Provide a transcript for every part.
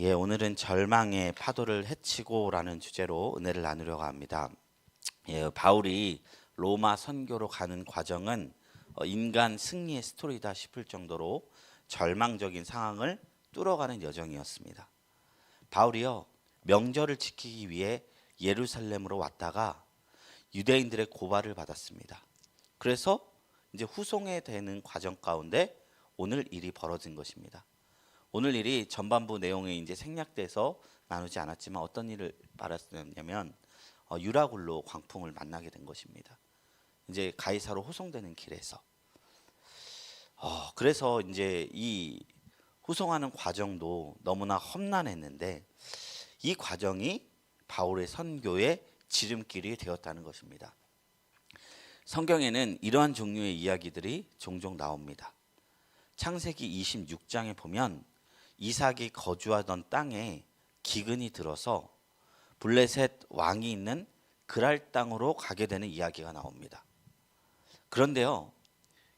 예, 오늘은 절망의 파도를 헤치고라는 주제로 은혜를 나누려고 합니다. 예, 바울이 로마 선교로 가는 과정은 인간 승리의 스토리다 싶을 정도로 절망적인 상황을 뚫어가는 여정이었습니다. 바울이요, 명절을 지키기 위해 예루살렘으로 왔다가 유대인들의 고발을 받았습니다. 그래서 이제 후송에 되는 과정 가운데 오늘 일이 벌어진 것입니다. 오늘 일이 전반부 내용에 이제 생략돼서 나누지 않았지만 어떤 일을 말했냐면 유라굴로 광풍을 만나게 된 것입니다. 이제 가이사로 호송되는 길에서 그래서 이제 이 후송하는 과정도 너무나 험난했는데 이 과정이 바울의 선교의 지름길이 되었다는 것입니다. 성경에는 이러한 종류의 이야기들이 종종 나옵니다. 창세기 26장에 보면 이삭이 거주하던 땅에 기근이 들어서 블레셋 왕이 있는 그랄 땅으로 가게 되는 이야기가 나옵니다. 그런데요,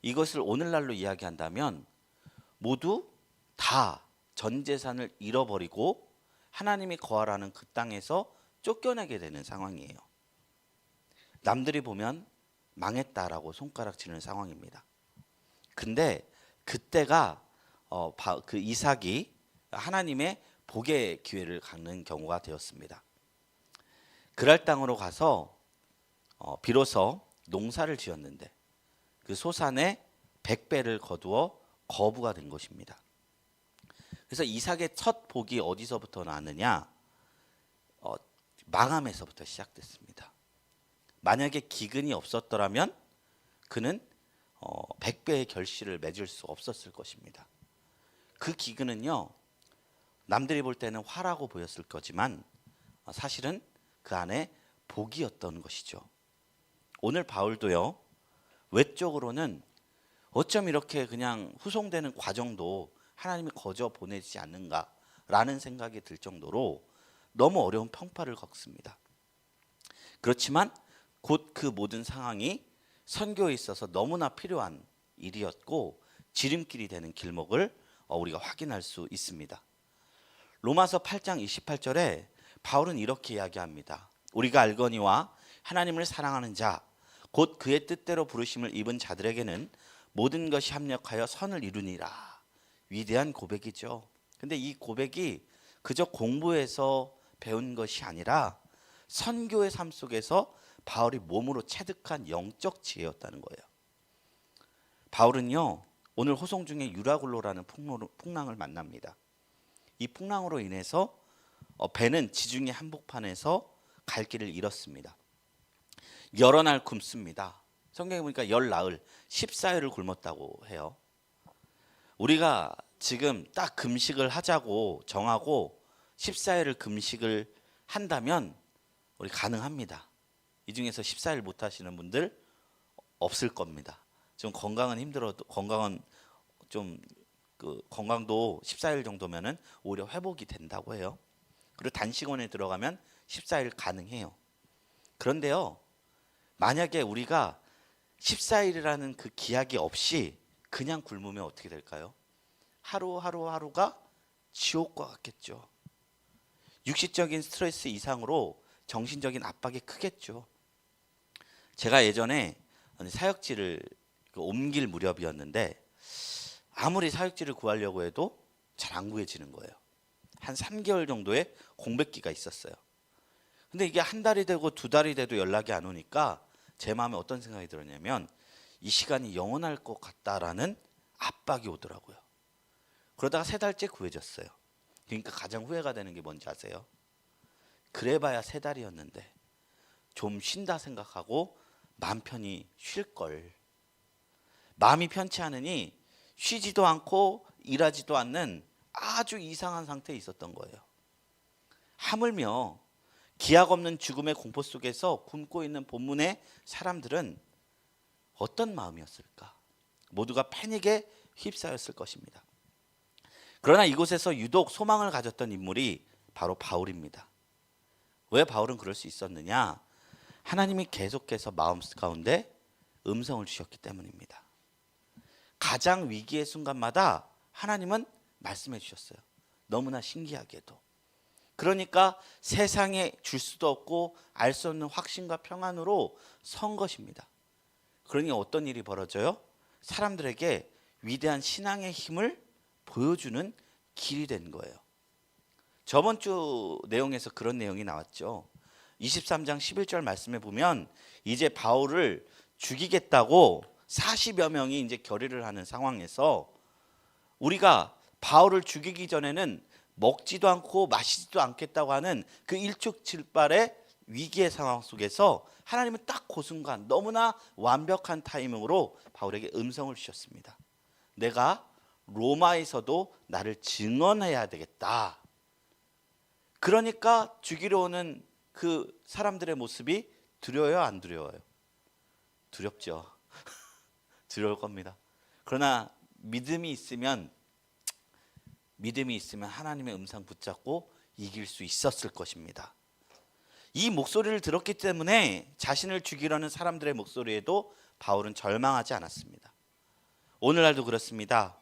이것을 오늘날로 이야기한다면 모두 다 전 재산을 잃어버리고 하나님이 거하라는 그 땅에서 쫓겨나게 되는 상황이에요. 남들이 보면 망했다라고 손가락치는 상황입니다. 근데 그때가 그 이삭이 하나님의 복의 기회를 갖는 경우가 되었습니다. 그랄 땅으로 가서 비로소 농사를 지었는데 그 소산에 100배를 거두어 거부가 된 것입니다. 그래서 이삭의 첫 복이 어디서부터 나느냐? 망함에서부터 시작됐습니다. 만약에 기근이 없었더라면 그는 100배의 결실을 맺을 수 없었을 것입니다. 그 기근은요, 남들이 볼 때는 화라고 보였을 거지만 사실은 그 안에 복이었던 것이죠. 오늘 바울도요, 외적으로는 어쩜 이렇게 그냥 후송되는 과정도 하나님이 거저 보내지 않는가라는 생각이 들 정도로 너무 어려운 평파를 겪습니다. 그렇지만 곧 그 모든 상황이 선교에 있어서 너무나 필요한 일이었고 지름길이 되는 길목을 우리가 확인할 수 있습니다. 로마서 8장 28절에 바울은 이렇게 이야기합니다. 우리가 알거니와 하나님을 사랑하는 자, 곧 그의 뜻대로 부르심을 입은 자들에게는 모든 것이 합력하여 선을 이루니라. 위대한 고백이죠. 근데 이 고백이 그저 공부해서 배운 것이 아니라 선교의 삶 속에서 바울이 몸으로 체득한 영적 지혜였다는 거예요. 바울은요, 오늘 호송 중에 유라굴로라는 풍랑을 만납니다. 이 풍랑으로 인해서 배는 지중해 한복판에서 갈 길을 잃었습니다. 여러 날 굶습니다. 성경에 보니까 열 나흘 14일을 굶었다고 해요. 우리가 지금 딱 금식을 하자고 정하고 14일을 금식을 한다면 우리 가능합니다. 이 중에서 14일 못 하시는 분들 없을 겁니다. 좀 건강은 힘들어도 건강도 14일 정도면은 오히려 회복이 된다고 해요. 그리고 단식원에 들어가면 14일 가능해요. 그런데요, 만약에 우리가 14일이라는 그 기약이 없이 그냥 굶으면 어떻게 될까요? 하루가 지옥과 같겠죠. 육신적인 스트레스 이상으로 정신적인 압박이 크겠죠. 제가 예전에 사역지를 옮길 무렵이었는데 아무리 사역지를 구하려고 해도 잘 안 구해지는 거예요. 한 3개월 정도의 공백기가 있었어요. 근데 이게 한 달이 되고 두 달이 돼도 연락이 안 오니까 제 마음에 어떤 생각이 들었냐면 이 시간이 영원할 것 같다라는 압박이 오더라고요. 그러다가 3달째 구해졌어요. 그러니까 가장 후회가 되는 게 뭔지 아세요? 그래봐야 3달이었는데 좀 쉰다 생각하고 마음 편히 쉴걸. 마음이 편치 않으니 쉬지도 않고 일하지도 않는 아주 이상한 상태에 있었던 거예요. 하물며 기약 없는 죽음의 공포 속에서 굶고 있는 본문의 사람들은 어떤 마음이었을까? 모두가 패닉에 휩싸였을 것입니다. 그러나 이곳에서 유독 소망을 가졌던 인물이 바로 바울입니다. 왜 바울은 그럴 수 있었느냐? 하나님이 계속해서 마음 가운데 음성을 주셨기 때문입니다. 가장 위기의 순간마다 하나님은 말씀해 주셨어요. 너무나 신기하게도. 그러니까 세상에 줄 수도 없고 알 수 없는 확신과 평안으로 선 것입니다. 그러니 어떤 일이 벌어져요? 사람들에게 위대한 신앙의 힘을 보여주는 길이 된 거예요. 저번 주 내용에서 그런 내용이 나왔죠. 23장 11절 말씀에 보면 이제 바울을 죽이겠다고 40여 명이 이제 결의를 하는 상황에서 우리가 바울을 죽이기 전에는 먹지도 않고 마시지도 않겠다고 하는 그 일촉즉발의 위기의 상황 속에서 하나님은 딱 그 순간 너무나 완벽한 타이밍으로 바울에게 음성을 주셨습니다. 내가 로마에서도 나를 증언해야 되겠다. 그러니까 죽이러 오는 그 사람들의 모습이 두려워요, 안 두려워요? 두렵죠. 두려울 겁니다. 그러나 믿음이 있으면 하나님의 음성 붙잡고 이길 수 있었을 것입니다. 이 목소리를 들었기 때문에 자신을 죽이려는 사람들의 목소리에도 바울은 절망하지 않았습니다. 오늘날도 그렇습니다.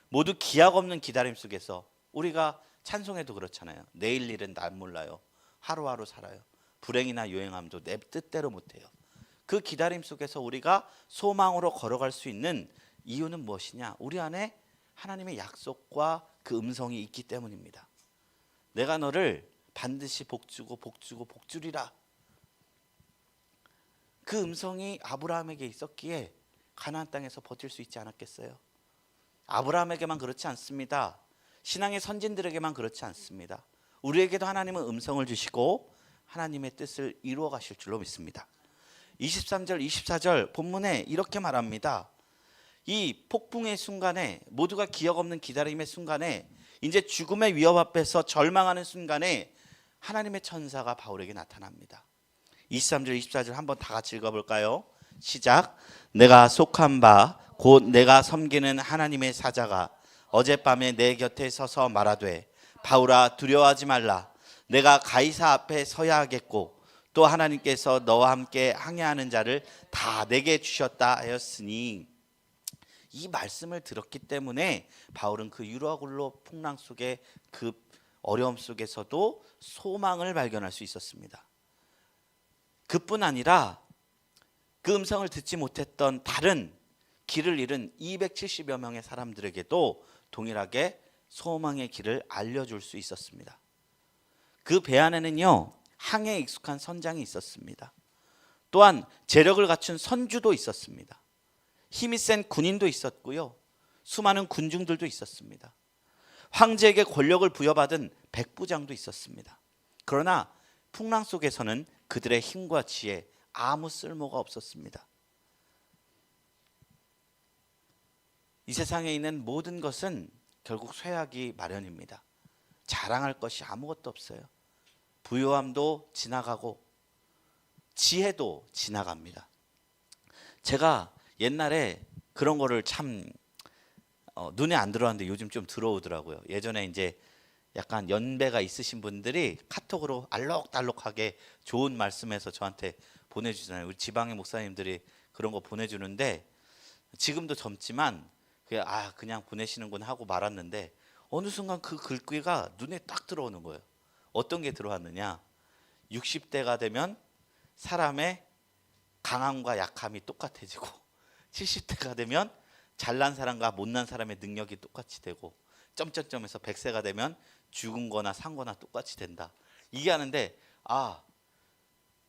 모두 기약 없는 기다림 속에서 우리가 찬송에도 그렇잖아요. 내일 일은 난 몰라요. 하루하루 살아요. 불행이나 요행함도 내 뜻대로 못해요. 그 기다림 속에서 우리가 소망으로 걸어갈 수 있는 이유는 무엇이냐? 우리 안에 하나님의 약속과 그 음성이 있기 때문입니다. 내가 너를 반드시 복주고 복주리라. 그 음성이 아브라함에게 있었기에 가나안 땅에서 버틸 수 있지 않았겠어요? 아브라함에게만 그렇지 않습니다. 신앙의 선진들에게만 그렇지 않습니다. 우리에게도 하나님은 음성을 주시고 하나님의 뜻을 이루어 가실 줄로 믿습니다. 23절 24절 본문에 이렇게 말합니다. 이 폭풍의 순간에, 모두가 기억 없는 기다림의 순간에, 이제 죽음의 위협 앞에서 절망하는 순간에 하나님의 천사가 바울에게 나타납니다. 23절 24절 한번 다 같이 읽어볼까요? 시작. 내가 속한 바 곧 내가 섬기는 하나님의 사자가 어젯밤에 내 곁에 서서 말하되 바울아 두려워하지 말라. 내가 가이사 앞에 서야 하겠고 또 하나님께서 너와 함께 항해하는 자를 다 내게 주셨다 하였으니, 이 말씀을 들었기 때문에 바울은 그 유라굴로 풍랑 속에 그 어려움 속에서도 소망을 발견할 수 있었습니다. 그뿐 아니라 그 음성을 듣지 못했던 다른 길을 잃은 270여 명의 사람들에게도 동일하게 소망의 길을 알려줄 수 있었습니다. 그 배 안에는요, 항해에 익숙한 선장이 있었습니다. 또한 재력을 갖춘 선주도 있었습니다. 힘이 센 군인도 있었고요, 수많은 군중들도 있었습니다. 황제에게 권력을 부여받은 백부장도 있었습니다. 그러나 풍랑 속에서는 그들의 힘과 지혜 아무 쓸모가 없었습니다. 이 세상에 있는 모든 것은 결국 쇠하기 마련입니다. 자랑할 것이 아무것도 없어요. 부유함도 지나가고 지혜도 지나갑니다. 제가 옛날에 그런 거를 참 눈에 안 들어왔는데 요즘 좀 들어오더라고요. 예전에 이제 약간 연배가 있으신 분들이 카톡으로 알록달록하게 좋은 말씀해서 저한테 보내주잖아요. 우리 지방의 목사님들이 그런 거 보내주는데, 지금도 젊지만 그냥 보내시는구나 하고 말았는데 어느 순간 그 글귀가 눈에 딱 들어오는 거예요. 어떤 게 들어왔느냐? 60대가 되면 사람의 강함과 약함이 똑같아지고 70대가 되면 잘난 사람과 못난 사람의 능력이 똑같이 되고 점점점에서 100세가 되면 죽은 거나 산 거나 똑같이 된다. 이게 하는데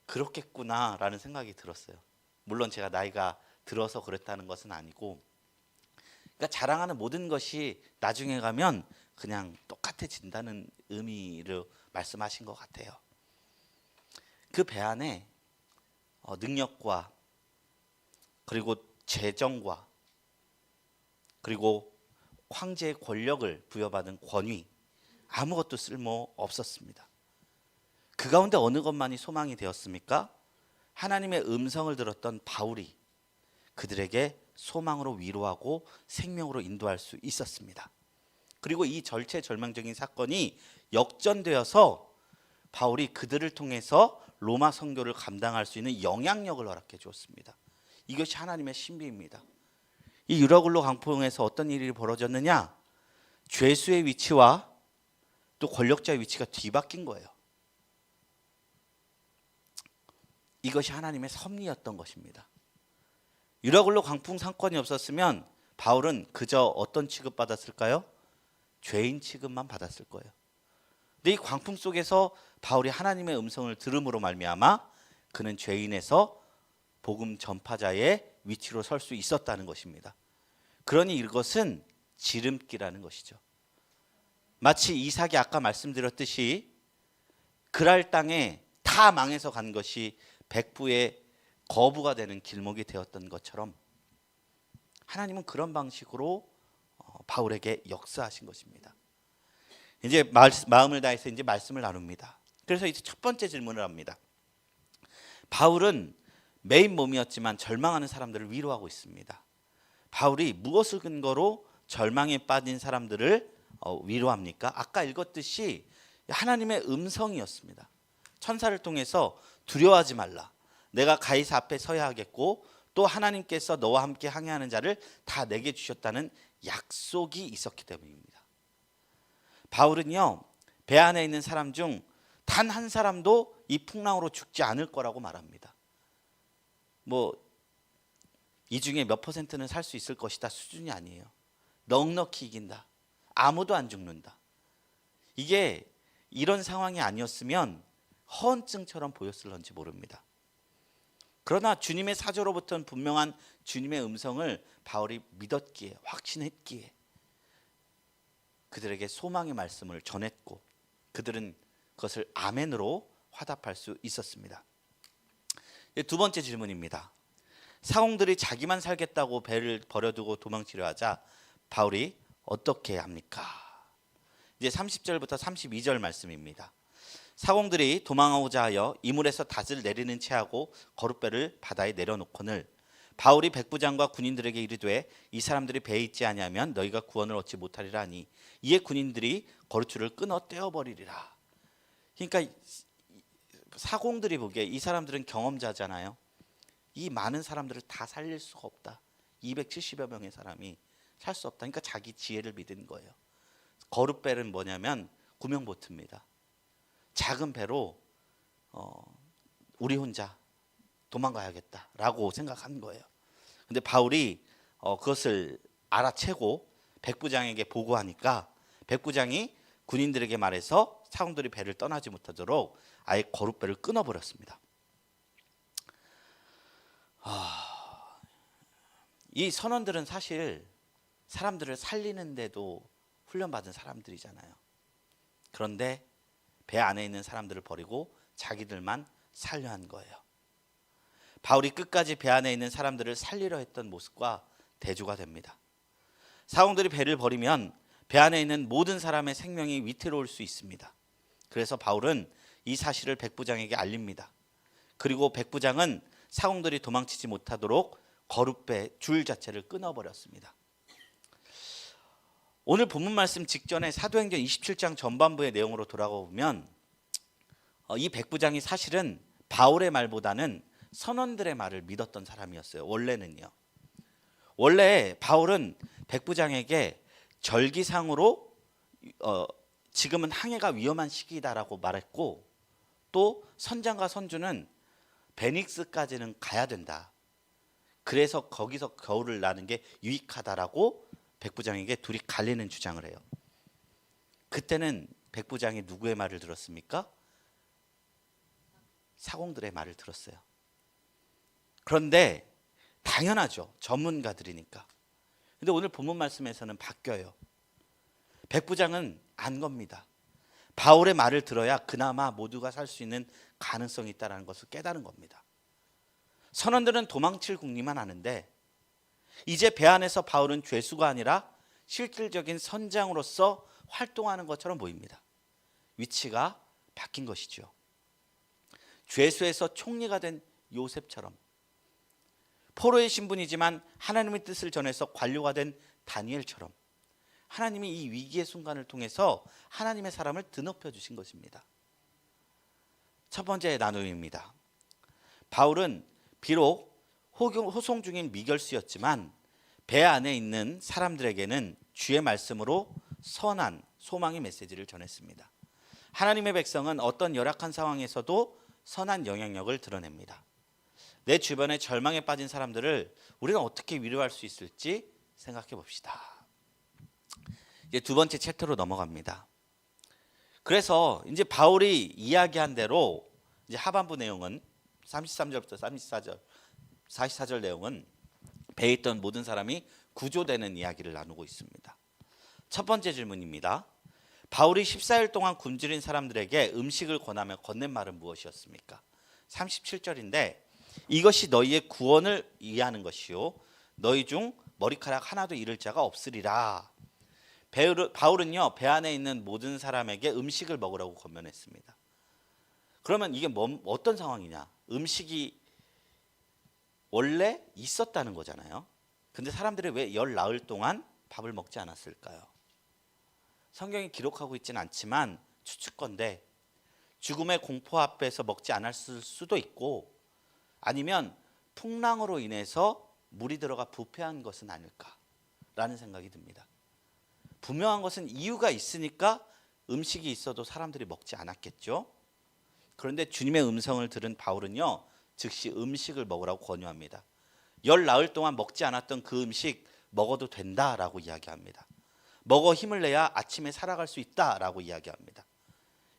그렇겠구나 라는 생각이 들었어요. 물론 제가 나이가 들어서 그랬다는 것은 아니고, 그러니까 자랑하는 모든 것이 나중에 가면 그냥 똑같아진다는 의미로 말씀하신 것 같아요. 그 배 안에 능력과 그리고 재정과 그리고 황제의 권력을 부여받은 권위, 아무것도 쓸모 없었습니다. 그 가운데 어느 것만이 소망이 되었습니까? 하나님의 음성을 들었던 바울이 그들에게 소망으로 위로하고 생명으로 인도할 수 있었습니다. 그리고 이 절체절명적인 사건이 역전되어서 바울이 그들을 통해서 로마 선교를 감당할 수 있는 영향력을 허락해 주었습니다. 이것이 하나님의 신비입니다. 이 유라굴로 강풍에서 어떤 일이 벌어졌느냐? 죄수의 위치와 또 권력자의 위치가 뒤바뀐 거예요. 이것이 하나님의 섭리였던 것입니다. 유라굴로 광풍 상권이 없었으면 바울은 그저 어떤 취급받았을까요? 죄인 취급만 받았을 거예요. 근데 이 광풍 속에서 바울이 하나님의 음성을 들음으로 말미암아 그는 죄인에서 복음 전파자의 위치로 설 수 있었다는 것입니다. 그러니 이것은 지름길이라는 것이죠. 마치 이삭이 아까 말씀드렸듯이 그랄 땅에 다 망해서 간 것이 백부의 거부가 되는 길목이 되었던 것처럼 하나님은 그런 방식으로 바울에게 역사하신 것입니다. 이제 마음을 다해서 이제 말씀을 나눕니다. 그래서 이제 첫 번째 질문을 합니다. 바울은 메인 몸이었지만 절망하는 사람들을 위로하고 있습니다. 바울이 무엇을 근거로 절망에 빠진 사람들을 위로합니까? 아까 읽었듯이 하나님의 음성이었습니다. 천사를 통해서 두려워하지 말라. 내가 가이사 앞에 서야 하겠고 또 하나님께서 너와 함께 항해하는 자를 다 내게 주셨다는 약속이 있었기 때문입니다. 바울은요, 배 안에 있는 사람 중 단 한 사람도 이 풍랑으로 죽지 않을 거라고 말합니다. 이 중에 몇 퍼센트는 살 수 있을 것이다 수준이 아니에요. 넉넉히 이긴다. 아무도 안 죽는다. 이게 이런 상황이 아니었으면 허언증처럼 보였을런지 모릅니다. 그러나 주님의 사조로부터는 분명한 주님의 음성을 바울이 믿었기에, 확신했기에 그들에게 소망의 말씀을 전했고 그들은 그것을 아멘으로 화답할 수 있었습니다. 두 번째 질문입니다. 사공들이 자기만 살겠다고 배를 버려두고 도망치려 하자 바울이 어떻게 합니까? 이제 30절부터 32절 말씀입니다. 사공들이 도망하고자 하여 이물에서 닷을 내리는 채하고 거룻배를 바다에 내려놓거늘 바울이 백부장과 군인들에게 이르되 이 사람들이 배에 있지 아니하면 너희가 구원을 얻지 못하리라 하니 이에 군인들이 거루줄을 끊어 떼어버리리라. 그러니까 사공들이 보기에 이 사람들은 경험자잖아요. 이 많은 사람들을 다 살릴 수가 없다. 270여 명의 사람이 살 수 없다. 그러니까 자기 지혜를 믿은 거예요. 거룻배는 뭐냐면 구명보트입니다. 작은 배로 우리 혼자 도망가야겠다라고 생각한 거예요. 근데 바울이 그것을 알아채고 백부장에게 보고하니까 백부장이 군인들에게 말해서 사공들이 배를 떠나지 못하도록 아예 거룻배를 끊어버렸습니다. 이 선원들은 사실 사람들을 살리는데도 훈련받은 사람들이잖아요. 그런데 배 안에 있는 사람들을 버리고 자기들만 살려 한 거예요. 바울이 끝까지 배 안에 있는 사람들을 살리려 했던 모습과 대조가 됩니다. 사공들이 배를 버리면 배 안에 있는 모든 사람의 생명이 위태로울 수 있습니다. 그래서 바울은 이 사실을 백부장에게 알립니다. 그리고 백부장은 사공들이 도망치지 못하도록 거룻배 줄 자체를 끊어버렸습니다. 오늘 본문 말씀 직전에 사도행전 27장 전반부의 내용으로 돌아가 보면 이 백부장이 사실은 바울의 말보다는 선원들의 말을 믿었던 사람이었어요. 원래는요. 원래 바울은 백부장에게 절기상으로 지금은 항해가 위험한 시기다라고 말했고 또 선장과 선주는 베닉스까지는 가야 된다. 그래서 거기서 겨울을 나는 게 유익하다라고 백부장에게 둘이 갈리는 주장을 해요. 그때는 백부장이 누구의 말을 들었습니까? 사공들의 말을 들었어요. 그런데 당연하죠. 전문가들이니까. 근데 오늘 본문 말씀에서는 바뀌어요. 백부장은 안 겁니다. 바울의 말을 들어야 그나마 모두가 살 수 있는 가능성이 있다는 것을 깨달은 겁니다. 선원들은 도망칠 궁리만 하는데 이제 배 안에서 바울은 죄수가 아니라 실질적인 선장으로서 활동하는 것처럼 보입니다. 위치가 바뀐 것이죠. 죄수에서 총리가 된 요셉처럼 포로의 신분이지만 하나님의 뜻을 전해서 관료가 된 다니엘처럼 하나님이 이 위기의 순간을 통해서 하나님의 사람을 드높여 주신 것입니다. 첫 번째 나눔입니다. 바울은 비록 호송 중인 미결수였지만 배 안에 있는 사람들에게는 주의 말씀으로 선한 소망의 메시지를 전했습니다. 하나님의 백성은 어떤 열악한 상황에서도 선한 영향력을 드러냅니다. 내 주변에 절망에 빠진 사람들을 우리가 어떻게 위로할 수 있을지 생각해 봅시다. 이제 두 번째 챕터로 넘어갑니다. 그래서 이제 바울이 이야기한 대로 이제 하반부 내용은 33절부터 44절 내용은 배에 있던 모든 사람이 구조되는 이야기를 나누고 있습니다. 첫 번째 질문입니다. 바울이 14일 동안 굶주린 사람들에게 음식을 권하며 건넨 말은 무엇이었습니까? 37절인데 이것이 너희의 구원을 위하는 것이요 너희 중 머리카락 하나도 잃을 자가 없으리라. 바울은요 배 안에 있는 모든 사람에게 음식을 먹으라고 권면했습니다. 그러면 이게 어떤 상황이냐? 음식이 원래 있었다는 거잖아요. 근데 사람들이 왜 열 나흘 동안 밥을 먹지 않았을까요? 성경이 기록하고 있지는 않지만 추측건데 죽음의 공포 앞에서 먹지 않았을 수도 있고 아니면 풍랑으로 인해서 물이 들어가 부패한 것은 아닐까라는 생각이 듭니다. 분명한 것은 이유가 있으니까 음식이 있어도 사람들이 먹지 않았겠죠. 그런데 주님의 음성을 들은 바울은요 즉시 음식을 먹으라고 권유합니다. 열 나흘 동안 먹지 않았던 그 음식 먹어도 된다라고 이야기합니다. 먹어 힘을 내야 아침에 살아갈 수 있다라고 이야기합니다.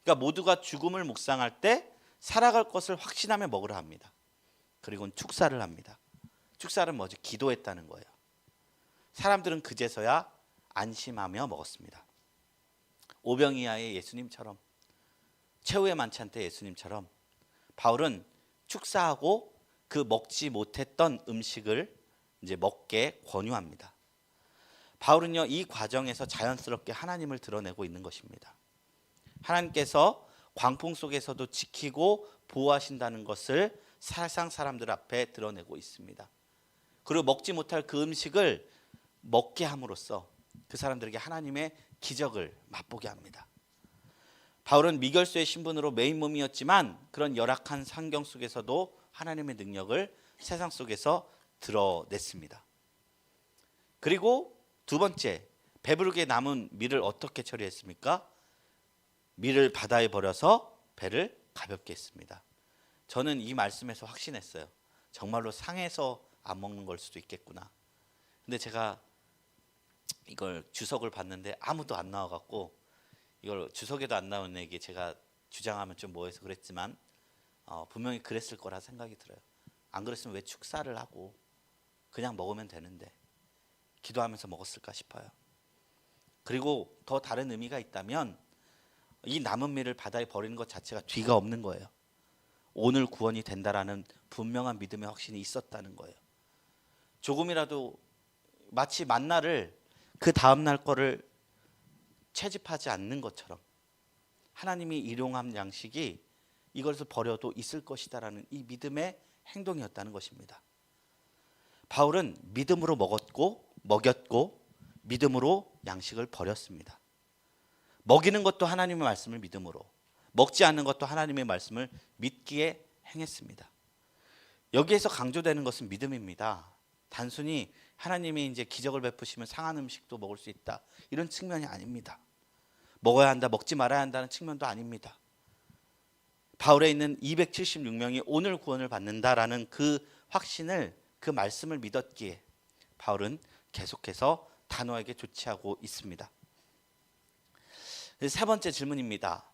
그러니까 모두가 죽음을 묵상할 때 살아갈 것을 확신하며 먹으라 합니다. 그리고 축사를 합니다. 축사는 뭐죠? 기도했다는 거예요. 사람들은 그제서야 안심하며 먹었습니다. 오병이하의 예수님처럼 최후의 만찬 때 예수님처럼 바울은 축사하고 그 먹지 못했던 음식을 이제 먹게 권유합니다. 바울은요 이 과정에서 자연스럽게 하나님을 드러내고 있는 것입니다. 하나님께서 광풍 속에서도 지키고 보호하신다는 것을 세상 사람들 앞에 드러내고 있습니다. 그리고 먹지 못할 그 음식을 먹게 함으로써 그 사람들에게 하나님의 기적을 맛보게 합니다. 바울은 미결소의 신분으로 메인 몸이었지만 그런 열악한 환경 속에서도 하나님의 능력을 세상 속에서 드러냈습니다. 그리고 두 번째, 배부르게 남은 밀을 어떻게 처리했습니까? 밀을 바다에 버려서 배를 가볍게 했습니다. 저는 이 말씀에서 확신했어요. 정말로 상해서 안 먹는 걸 수도 있겠구나. 근데 제가 이걸 주석을 봤는데 아무도 안 나와갖고 이걸 주석에도 안 나오는 얘기 제가 주장하면 좀 뭐해서 그랬지만 분명히 그랬을 거라 생각이 들어요. 안 그랬으면 왜 축사를 하고 그냥 먹으면 되는데 기도하면서 먹었을까 싶어요. 그리고 더 다른 의미가 있다면 이 남은 밀을 바다에 버리는 것 자체가 뒤가 없는 거예요. 오늘 구원이 된다라는 분명한 믿음의 확신이 있었다는 거예요. 조금이라도 마치 만나를 그 다음 날 거를 채집하지 않는 것처럼 하나님이 일용한 양식이 이것을 버려도 있을 것이다라는 이 믿음의 행동이었다는 것입니다. 바울은 믿음으로 먹였고 믿음으로 양식을 버렸습니다. 먹이는 것도 하나님의 말씀을 믿음으로, 먹지 않는 것도 하나님의 말씀을 믿기에 행했습니다. 여기에서 강조되는 것은 믿음입니다. 단순히 하나님이 이제 기적을 베푸시면 상한 음식도 먹을 수 있다 이런 측면이 아닙니다. 먹어야 한다, 먹지 말아야 한다는 측면도 아닙니다. 바울에 있는 276명이 오늘 구원을 받는다라는 그 확신을, 그 말씀을 믿었기에 바울은 계속해서 단호하게 조치하고 있습니다. 세 번째 질문입니다.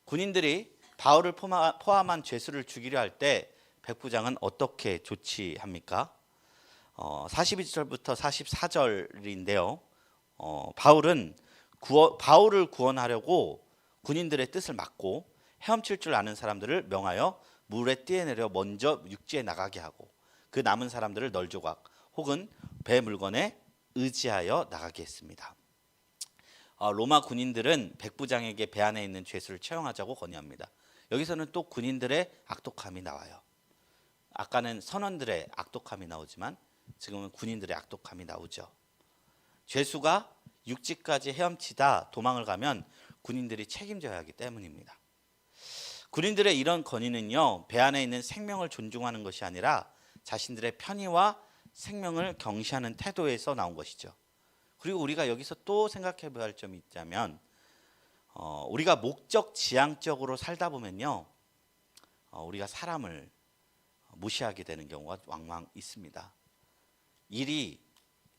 군인들이 바울을 포함한 죄수를 죽이려 할 때 백부장은 어떻게 조치합니까? 42절부터 44절인데요. 바울을 구원하려고 군인들의 뜻을 막고 헤엄칠 줄 아는 사람들을 명하여 물에 뛰어내려 먼저 육지에 나가게 하고 그 남은 사람들을 널조각 혹은 배 물건에 의지하여 나가게 했습니다. 로마 군인들은 백부장에게 배 안에 있는 죄수를 처형하자고 건의합니다. 여기서는 또 군인들의 악독함이 나와요. 아까는 선원들의 악독함이 나오지만 지금은 군인들의 악독함이 나오죠. 죄수가 육지까지 헤엄치다 도망을 가면 군인들이 책임져야 하기 때문입니다. 군인들의 이런 건의는요, 배 안에 있는 생명을 존중하는 것이 아니라 자신들의 편의와 생명을 경시하는 태도에서 나온 것이죠. 그리고 우리가 여기서 또 생각해 봐야 할 점이 있자면 우리가 목적 지향적으로 살다 보면요, 우리가 사람을 무시하게 되는 경우가 왕왕 있습니다. 일이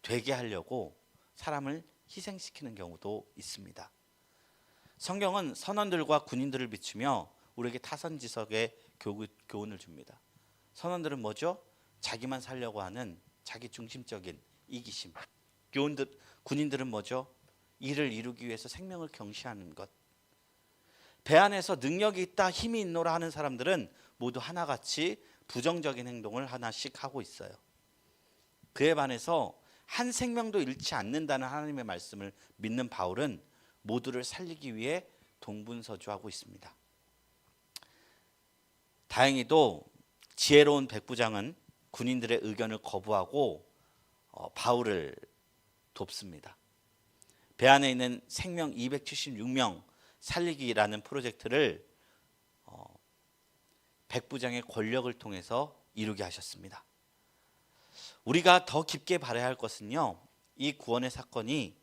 되게 하려고 사람을 희생시키는 경우도 있습니다. 성경은 선원들과 군인들을 비추며 우리에게 타선지석의 교훈을 줍니다. 선원들은 뭐죠? 자기만 살려고 하는 자기 중심적인 이기심. 군인들은 뭐죠? 일을 이루기 위해서 생명을 경시하는 것. 배 안에서 능력이 있다, 힘이 있노라 하는 사람들은 모두 하나같이 부정적인 행동을 하나씩 하고 있어요. 그에 반해서 한 생명도 잃지 않는다는 하나님의 말씀을 믿는 바울은 모두를 살리기 위해 동분서주하고 있습니다. 다행히도 지혜로운 백부장은 군인들의 의견을 거부하고 바울을 돕습니다. 배 안에 있는 생명 276명 살리기라는 프로젝트를 백부장의 권력을 통해서 이루게 하셨습니다. 우리가 더 깊게 바라야 할 것은요, 이 구원의 사건이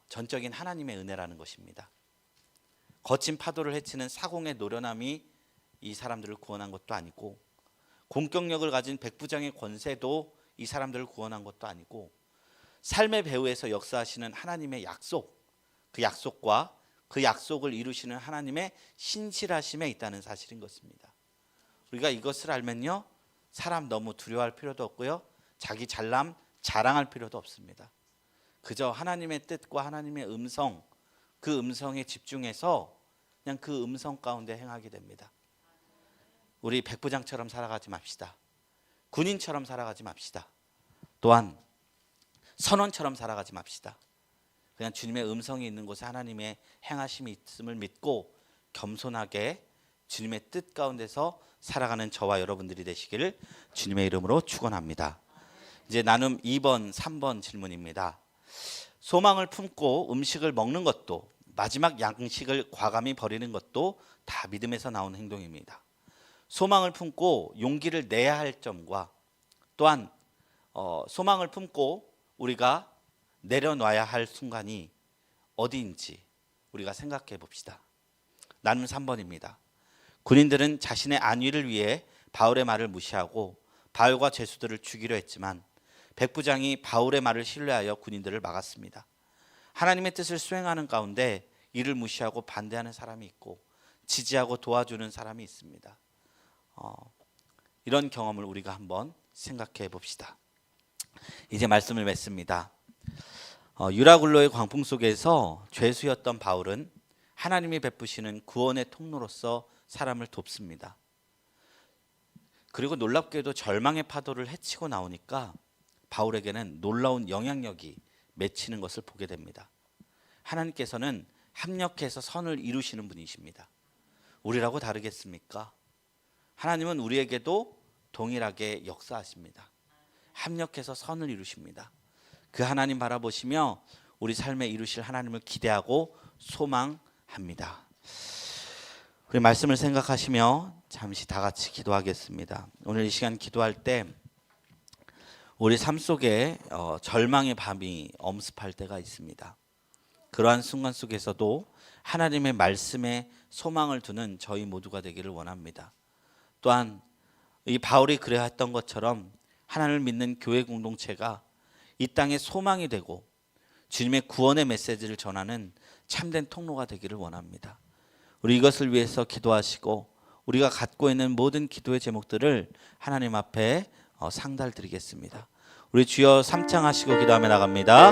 전적인 하나님의 은혜라는 것입니다. 거친 파도를 헤치는 사공의 노련함이 이 사람들을 구원한 것도 아니고, 공격력을 가진 백부장의 권세도 이 사람들을 구원한 것도 아니고, 삶의 배후에서 역사하시는 하나님의 약속, 그 약속과 그 약속을 이루시는 하나님의 신실하심에 있다는 사실인 것입니다. 우리가 이것을 알면요, 사람 너무 두려워할 필요도 없고요, 자기 잘남 자랑할 필요도 없습니다. 그저 하나님의 뜻과 하나님의 음성, 그 음성에 집중해서 그냥 그 음성 가운데 행하게 됩니다. 우리 백부장처럼 살아가지 맙시다. 군인처럼 살아가지 맙시다. 또한 선원처럼 살아가지 맙시다. 그냥 주님의 음성이 있는 곳에 하나님의 행하심이 있음을 믿고 겸손하게 주님의 뜻 가운데서 살아가는 저와 여러분들이 되시기를 주님의 이름으로 축원합니다. 이제 나눔 2번, 3번 질문입니다. 소망을 품고 음식을 먹는 것도, 마지막 양식을 과감히 버리는 것도 다 믿음에서 나온 행동입니다. 소망을 품고 용기를 내야 할 점과, 또한 소망을 품고 우리가 내려놔야 할 순간이 어디인지 우리가 생각해 봅시다. 나눔 3번입니다. 군인들은 자신의 안위를 위해 바울의 말을 무시하고 바울과 죄수들을 죽이려 했지만 백부장이 바울의 말을 신뢰하여 군인들을 막았습니다. 하나님의 뜻을 수행하는 가운데 이를 무시하고 반대하는 사람이 있고 지지하고 도와주는 사람이 있습니다. 이런 경험을 우리가 한번 생각해 봅시다. 이제 말씀을 맺습니다. 유라굴로의 광풍 속에서 죄수였던 바울은 하나님이 베푸시는 구원의 통로로서 사람을 돕습니다. 그리고 놀랍게도 절망의 파도를 헤치고 나오니까 바울에게는 놀라운 영향력이 맺히는 것을 보게 됩니다. 하나님께서는 합력해서 선을 이루시는 분이십니다. 우리라고 다르겠습니까? 하나님은 우리에게도 동일하게 역사하십니다. 합력해서 선을 이루십니다. 그 하나님 바라보시며 우리 삶에 이루실 하나님을 기대하고 소망합니다. 우리 말씀을 생각하시며 잠시 다 같이 기도하겠습니다. 오늘 이 시간 기도할 때 우리 삶 속에 절망의 밤이 엄습할 때가 있습니다. 그러한 순간 속에서도 하나님의 말씀에 소망을 두는 저희 모두가 되기를 원합니다. 또한 이 바울이 그래 했던 것처럼 하나님을 믿는 교회 공동체가 이 땅에 소망이 되고 주님의 구원의 메시지를 전하는 참된 통로가 되기를 원합니다. 우리 이것을 위해서 기도하시고 우리가 갖고 있는 모든 기도의 제목들을 하나님 앞에 상달드리겠습니다. 우리 주여 삼창하시고 기도하며 나갑니다.